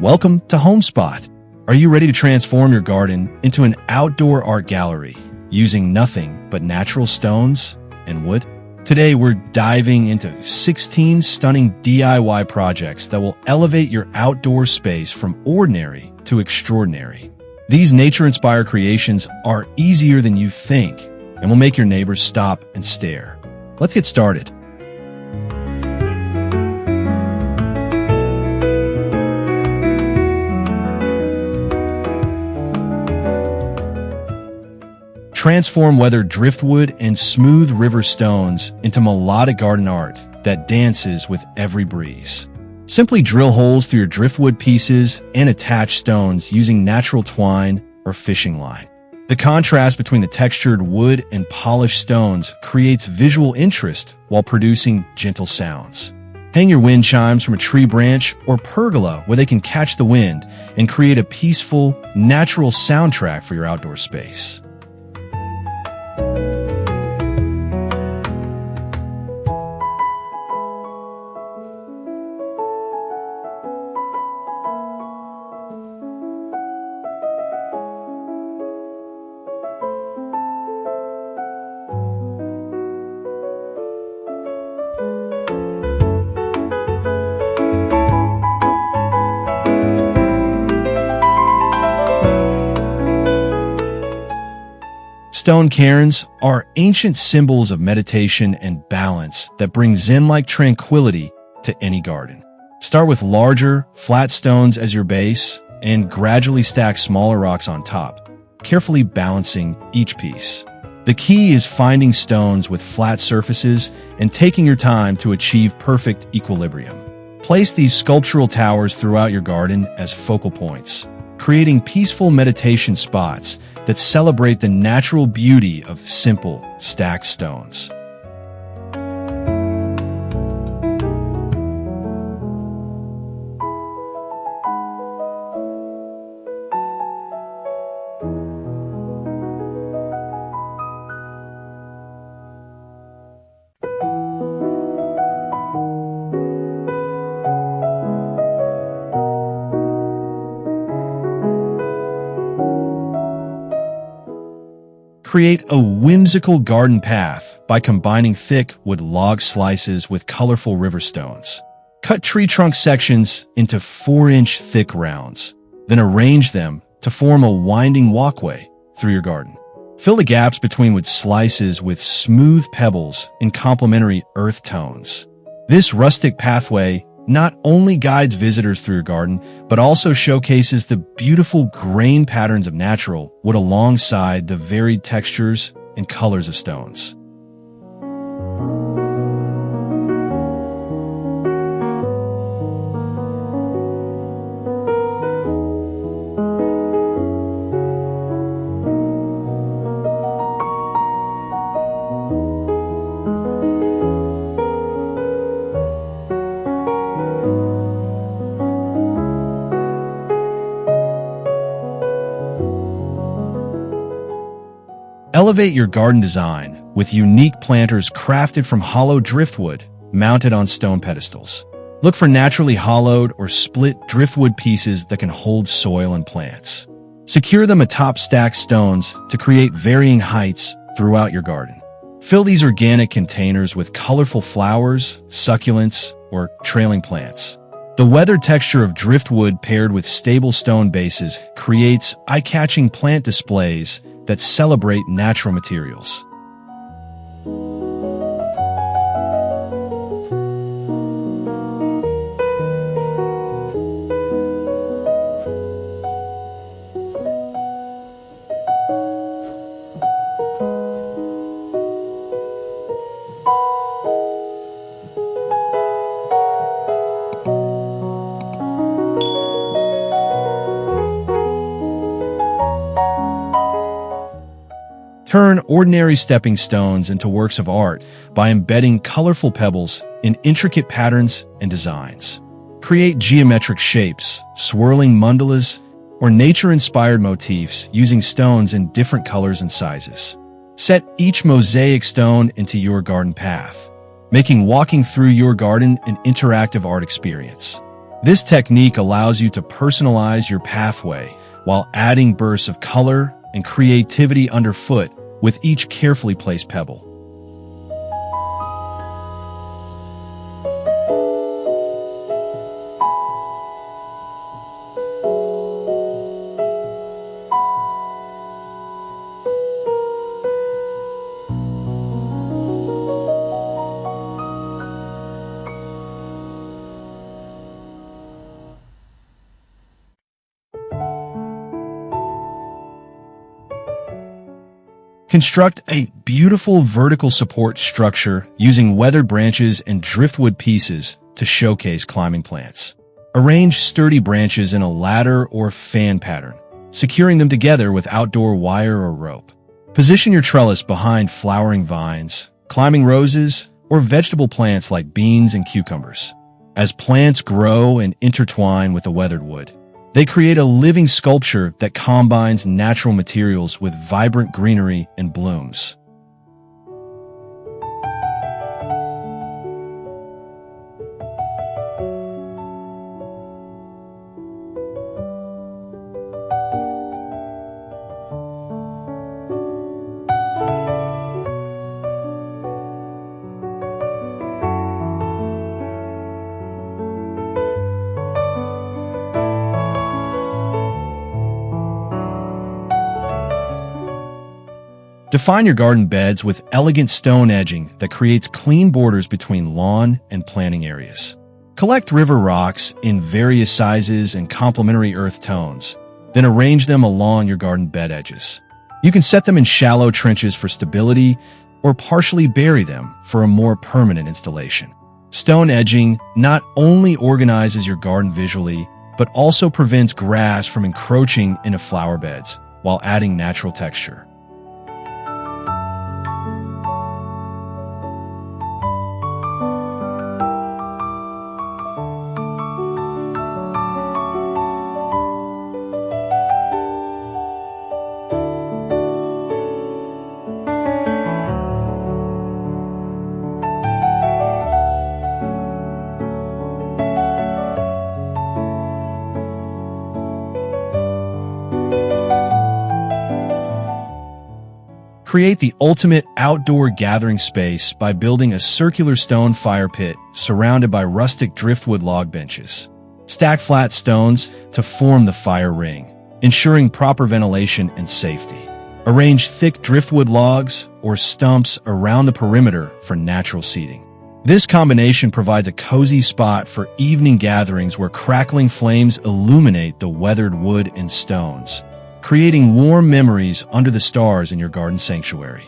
Welcome to Homespot. Are you ready to transform your garden into an outdoor art gallery using nothing but natural stones and wood? Today, we're diving into 16 stunning DIY projects that will elevate your outdoor space from ordinary to extraordinary. These nature-inspired creations are easier than you think and will make your neighbors stop and stare. Let's get started. Transform weathered driftwood and smooth river stones into melodic garden art that dances with every breeze. Simply drill holes through your driftwood pieces and attach stones using natural twine or fishing line. The contrast between the textured wood and polished stones creates visual interest while producing gentle sounds. Hang your wind chimes from a tree branch or pergola where they can catch the wind and create a peaceful, natural soundtrack for your outdoor space. Stone cairns are ancient symbols of meditation and balance that bring Zen-like tranquility to any garden. Start with larger, flat stones as your base and gradually stack smaller rocks on top, carefully balancing each piece. The key is finding stones with flat surfaces and taking your time to achieve perfect equilibrium. Place these sculptural towers throughout your garden as focal points, creating peaceful meditation spots that celebrate the natural beauty of simple, stacked stones. Create a whimsical garden path by combining thick wood log slices with colorful river stones. Cut tree trunk sections into 4-inch thick rounds, then arrange them to form a winding walkway through your garden. Fill the gaps between wood slices with smooth pebbles in complementary earth tones. This rustic pathway not only guides visitors through your garden, but also showcases the beautiful grain patterns of natural wood alongside the varied textures and colors of stones. Elevate your garden design with unique planters crafted from hollow driftwood mounted on stone pedestals. Look for naturally hollowed or split driftwood pieces that can hold soil and plants. Secure them atop stacked stones to create varying heights throughout your garden. Fill these organic containers with colorful flowers, succulents, or trailing plants. The weathered texture of driftwood paired with stable stone bases creates eye-catching plant displays that celebrate natural materials. Turn ordinary stepping stones into works of art by embedding colorful pebbles in intricate patterns and designs. Create geometric shapes, swirling mandalas, or nature-inspired motifs using stones in different colors and sizes. Set each mosaic stone into your garden path, making walking through your garden an interactive art experience. This technique allows you to personalize your pathway while adding bursts of color and creativity underfoot with each carefully placed pebble. Construct a beautiful vertical support structure using weathered branches and driftwood pieces to showcase climbing plants. Arrange sturdy branches in a ladder or fan pattern, securing them together with outdoor wire or rope. Position your trellis behind flowering vines, climbing roses, or vegetable plants like beans and cucumbers. As plants grow and intertwine with the weathered wood, they create a living sculpture that combines natural materials with vibrant greenery and blooms. Define your garden beds with elegant stone edging that creates clean borders between lawn and planting areas. Collect river rocks in various sizes and complementary earth tones, then arrange them along your garden bed edges. You can set them in shallow trenches for stability or partially bury them for a more permanent installation. Stone edging not only organizes your garden visually, but also prevents grass from encroaching into flower beds while adding natural texture. Create the ultimate outdoor gathering space by building a circular stone fire pit surrounded by rustic driftwood log benches. Stack flat stones to form the fire ring, ensuring proper ventilation and safety. Arrange thick driftwood logs or stumps around the perimeter for natural seating. This combination provides a cozy spot for evening gatherings where crackling flames illuminate the weathered wood and stones, creating warm memories under the stars in your garden sanctuary.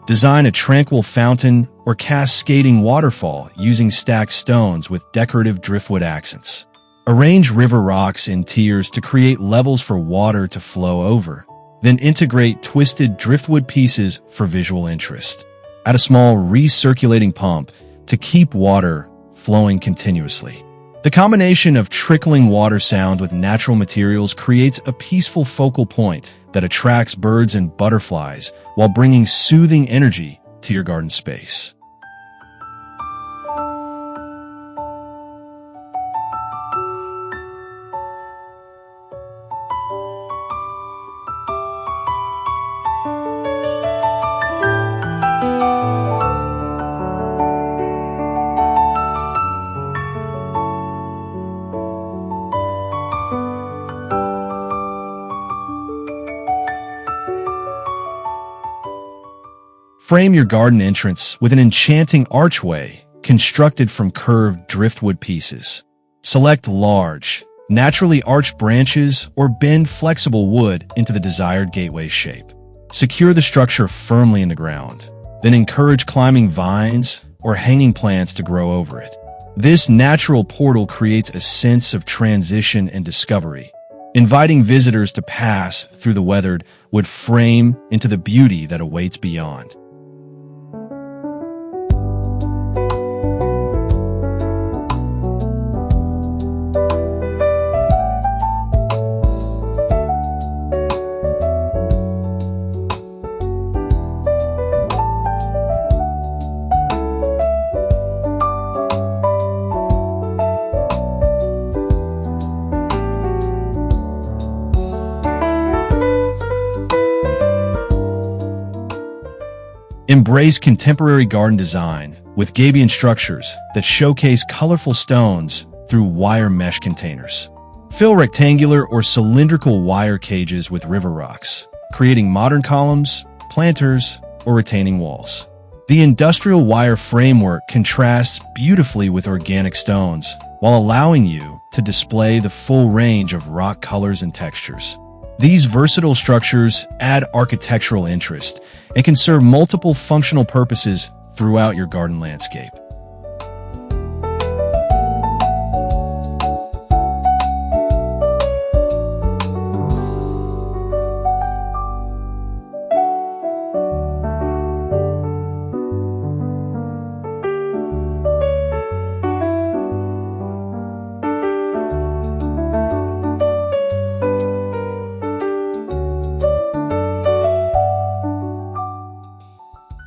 Design a tranquil fountain or cascading waterfall using stacked stones with decorative driftwood accents. Arrange river rocks in tiers to create levels for water to flow over. Then integrate twisted driftwood pieces for visual interest. Add a small recirculating pump to keep water flowing continuously. The combination of trickling water sound with natural materials creates a peaceful focal point that attracts birds and butterflies while bringing soothing energy to your garden space. Frame your garden entrance with an enchanting archway constructed from curved driftwood pieces. Select large, naturally arched branches or bend flexible wood into the desired gateway shape. Secure the structure firmly in the ground, then encourage climbing vines or hanging plants to grow over it. This natural portal creates a sense of transition and discovery, inviting visitors to pass through the weathered wood frame into the beauty that awaits beyond. Embrace contemporary garden design with Gabion structures that showcase colorful stones through wire mesh containers. Fill rectangular or cylindrical wire cages with river rocks, creating modern columns, planters, or retaining walls. The industrial wire framework contrasts beautifully with organic stones, while allowing you to display the full range of rock colors and textures. These versatile structures add architectural interest and can serve multiple functional purposes throughout your garden landscape.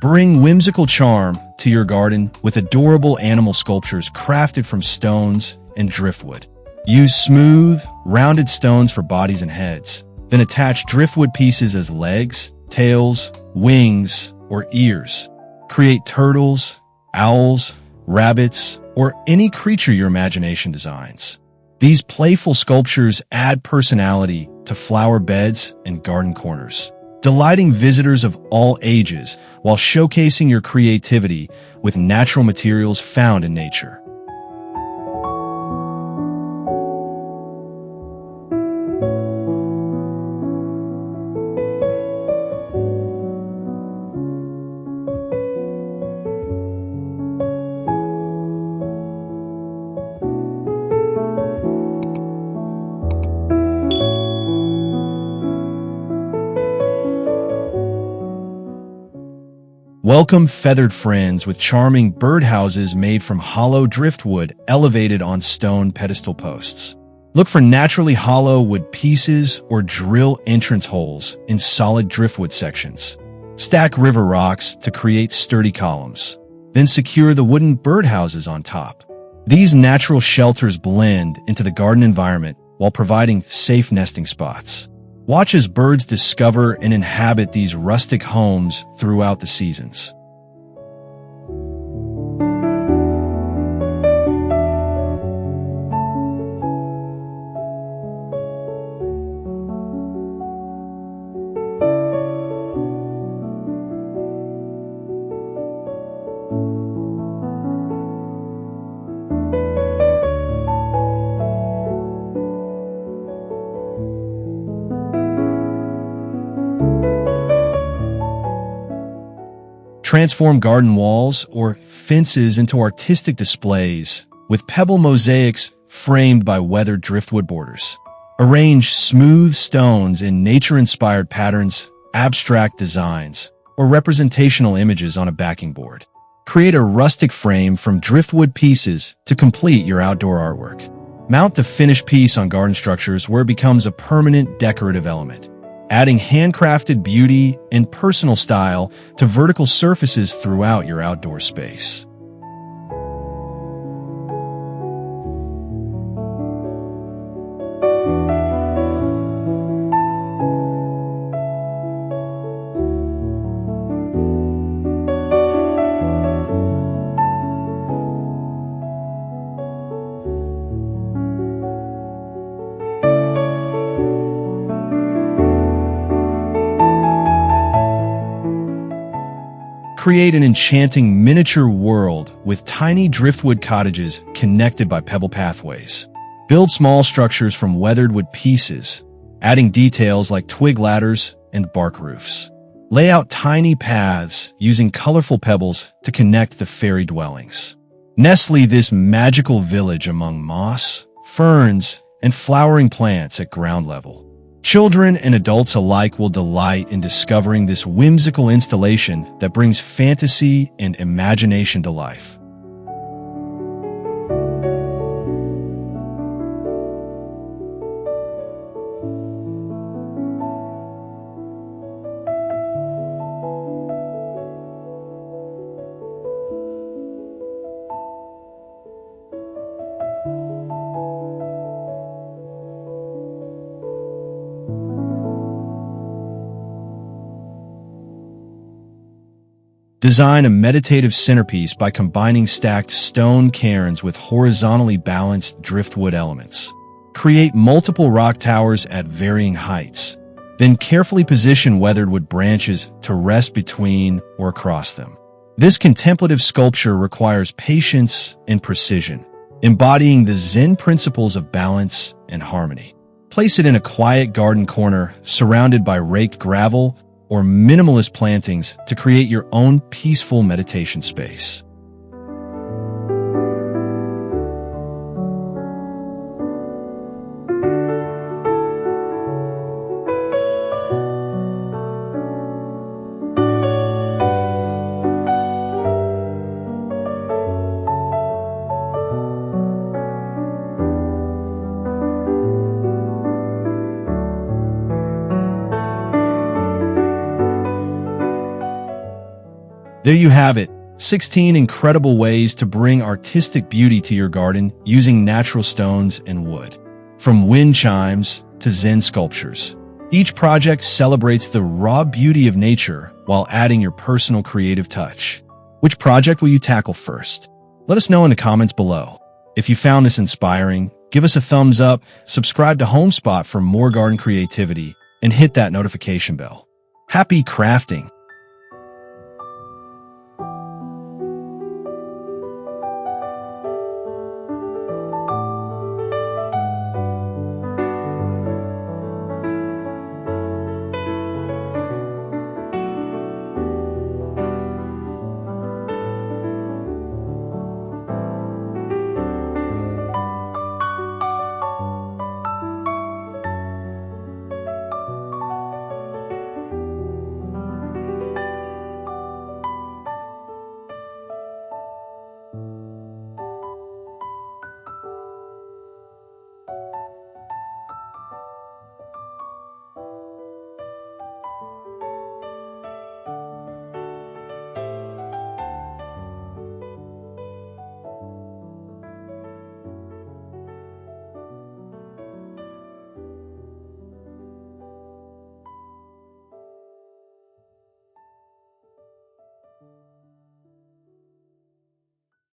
Bring whimsical charm to your garden with adorable animal sculptures crafted from stones and driftwood. Use smooth, rounded stones for bodies and heads, then attach driftwood pieces as legs, tails, wings, or ears. Create turtles, owls, rabbits, or any creature your imagination designs. These playful sculptures add personality to flower beds and garden corners, delighting visitors of all ages while showcasing your creativity with natural materials found in nature. Welcome feathered friends with charming birdhouses made from hollow driftwood elevated on stone pedestal posts. Look for naturally hollow wood pieces or drill entrance holes in solid driftwood sections. Stack river rocks to create sturdy columns. Then secure the wooden birdhouses on top. These natural shelters blend into the garden environment while providing safe nesting spots. Watch as birds discover and inhabit these rustic homes throughout the seasons. Transform garden walls or fences into artistic displays with pebble mosaics framed by weathered driftwood borders. Arrange smooth stones in nature-inspired patterns, abstract designs, or representational images on a backing board. Create a rustic frame from driftwood pieces to complete your outdoor artwork. Mount the finished piece on garden structures where it becomes a permanent decorative element, adding handcrafted beauty and personal style to vertical surfaces throughout your outdoor space. Create an enchanting miniature world with tiny driftwood cottages connected by pebble pathways. Build small structures from weathered wood pieces, adding details like twig ladders and bark roofs. Lay out tiny paths using colorful pebbles to connect the fairy dwellings. Nestle this magical village among moss, ferns, and flowering plants at ground level. Children and adults alike will delight in discovering this whimsical installation that brings fantasy and imagination to life. Design a meditative centerpiece by combining stacked stone cairns with horizontally balanced driftwood elements. Create multiple rock towers at varying heights. Then carefully position weathered wood branches to rest between or across them. This contemplative sculpture requires patience and precision, embodying the Zen principles of balance and harmony. Place it in a quiet garden corner surrounded by raked gravel or minimalist plantings to create your own peaceful meditation space. There you have it, 16 incredible ways to bring artistic beauty to your garden using natural stones and wood. From wind chimes to Zen sculptures, each project celebrates the raw beauty of nature while adding your personal creative touch. Which project will you tackle first? Let us know in the comments below. If you found this inspiring, give us a thumbs up, subscribe to Homespot for more garden creativity, and hit that notification bell. Happy crafting!